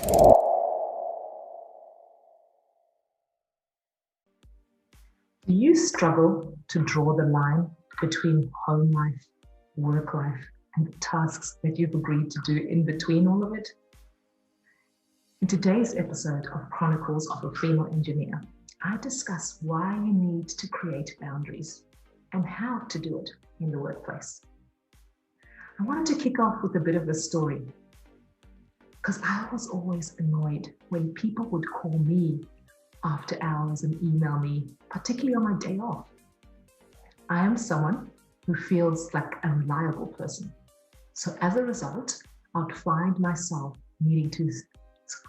Do you struggle to draw the line between home life, work life, and the tasks that you've agreed to do in between all of it? In today's episode of Chronicles of a Female Engineer, I discuss why you need to create boundaries and how to do it in the workplace. I wanted to kick off with a bit of a story because I was always annoyed when people would call me after hours and email me, particularly on my day off. I am someone who feels like a reliable person. So as a result, I'd find myself needing to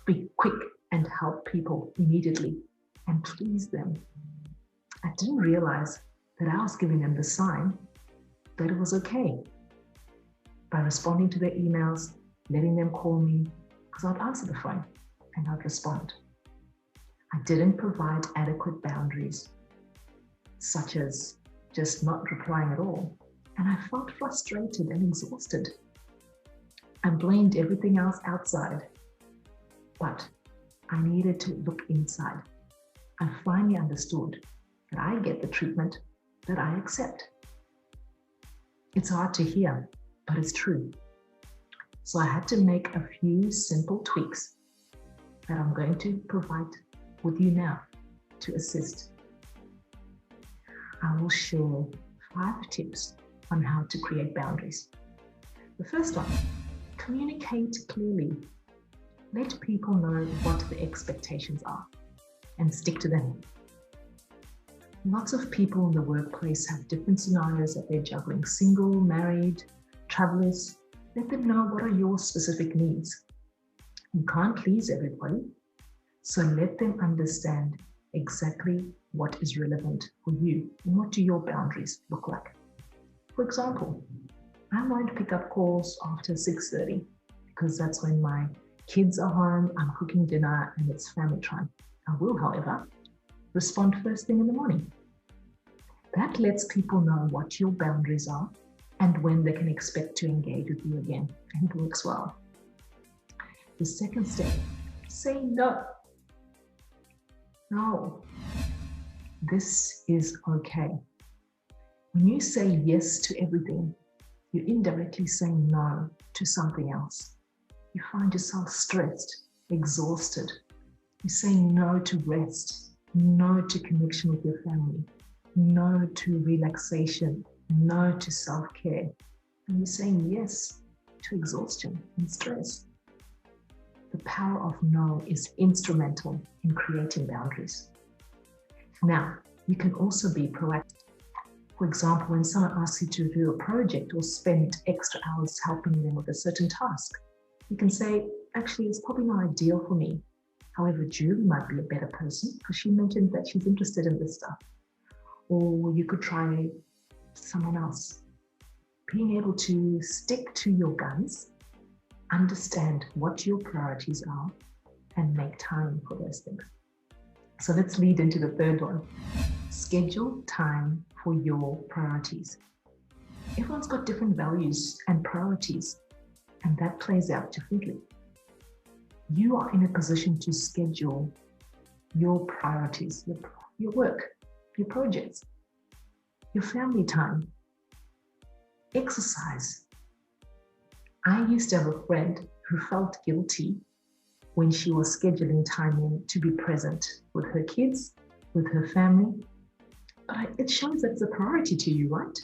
be quick and help people immediately and please them. I didn't realize that I was giving them the sign that it was okay by responding to their emails, letting them call me, because I'd answer the phone and I'd respond. I didn't provide adequate boundaries, such as just not replying at all. And I felt frustrated and exhausted. I blamed everything else outside, but I needed to look inside. I finally understood that I get the treatment that I accept. It's hard to hear, but it's true. So I had to make a few simple tweaks that I'm going to provide with you now to assist. I will share 5 tips on how to create boundaries. The first one, communicate clearly. Let people know what the expectations are and stick to them. Lots of people in the workplace have different scenarios that they're juggling: single, married, travelers. Let them know what are your specific needs. You can't please everybody. So let them understand exactly what is relevant for you and what do your boundaries look like. For example, I won't pick up calls after 6:30 because that's when my kids are home, I'm cooking dinner and it's family time. I will, however, respond first thing in the morning. That lets people know what your boundaries are and when they can expect to engage with you again, and it works well. The second step, say no. No, this is okay. When you say yes to everything, you're indirectly saying no to something else. You find yourself stressed, exhausted. You're saying no to rest, no to connection with your family, no to relaxation, no to self-care. And you're saying yes to exhaustion and stress. The power of no is instrumental in creating boundaries. Now, you can also be proactive. For example, when someone asks you to do a project or spend extra hours helping them with a certain task, you can say, actually, it's probably not ideal for me. However, Julie might be a better person because she mentioned that she's interested in this stuff. Or you could try someone else. Being able to stick to your guns, understand what your priorities are, and make time for those things. So let's lead into the third one. Schedule time for your priorities. Everyone's got different values and priorities, and that plays out differently. You are in a position to schedule your priorities, your work, your projects, your family time, exercise. I used to have a friend who felt guilty when she was scheduling time in to be present with her kids, with her family. But it shows that it's a priority to you, right?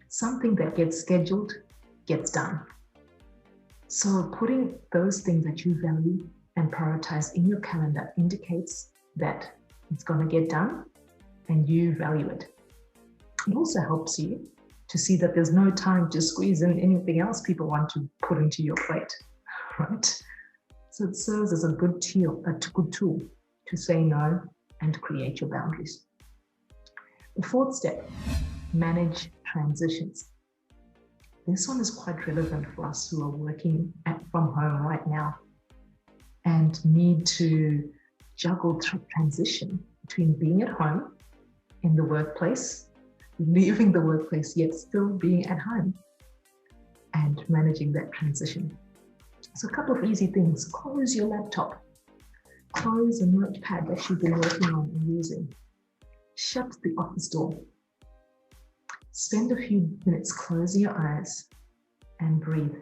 Something that gets scheduled gets done. So putting those things that you value and prioritize in your calendar indicates that it's going to get done and you value it. It also helps you to see that there's no time to squeeze in anything else people want to put into your plate, right? So it serves as a good tool to say no and create your boundaries. The fourth step, manage transitions. This one is quite relevant for us who are working from home right now and need to juggle transition between being at home in the workplace, leaving the workplace, yet still being at home, and managing that transition. So a couple of easy things. Close your laptop. Close a notepad that you've been working on and using. Shut the office door. Spend a few minutes closing your eyes and breathe.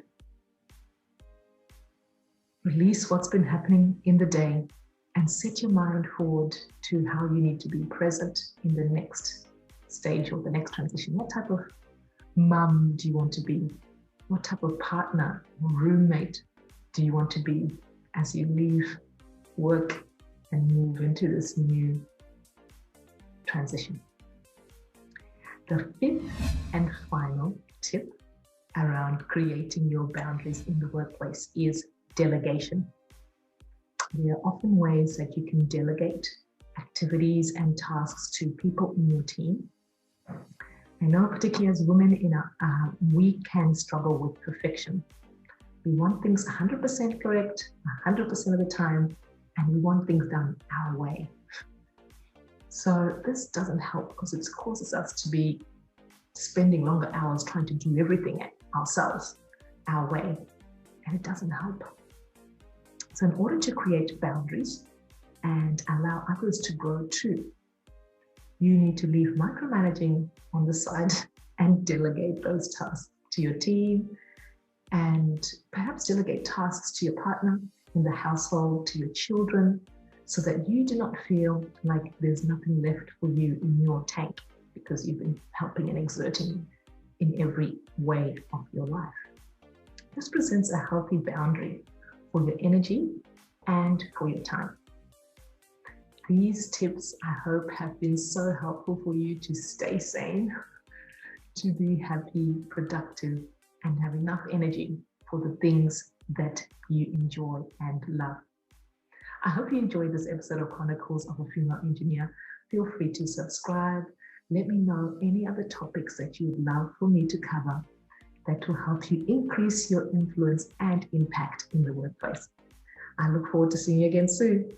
Release what's been happening in the day and set your mind forward to how you need to be present in the next stage or the next transition. What type of mum do you want to be? What type of partner or roommate do you want to be as you leave work and move into this new transition? The fifth and final tip around creating your boundaries in the workplace is delegation. There are often ways that you can delegate activities and tasks to people in your team. I know particularly as women, we can struggle with perfection. We want things 100% correct, 100% of the time, and we want things done our way. So this doesn't help because it causes us to be spending longer hours trying to do everything ourselves, our way, and it doesn't help. So in order to create boundaries and allow others to grow too, you need to leave micromanaging on the side and delegate those tasks to your team, and perhaps delegate tasks to your partner in the household, to your children, so that you do not feel like there's nothing left for you in your tank because you've been helping and exerting in every way of your life. This presents a healthy boundary for your energy and for your time. These tips, I hope, have been so helpful for you to stay sane, to be happy, productive, and have enough energy for the things that you enjoy and love. I hope you enjoyed this episode of Chronicles of a Female Engineer. Feel free to subscribe. Let me know any other topics that you would love for me to cover that will help you increase your influence and impact in the workplace. I look forward to seeing you again soon.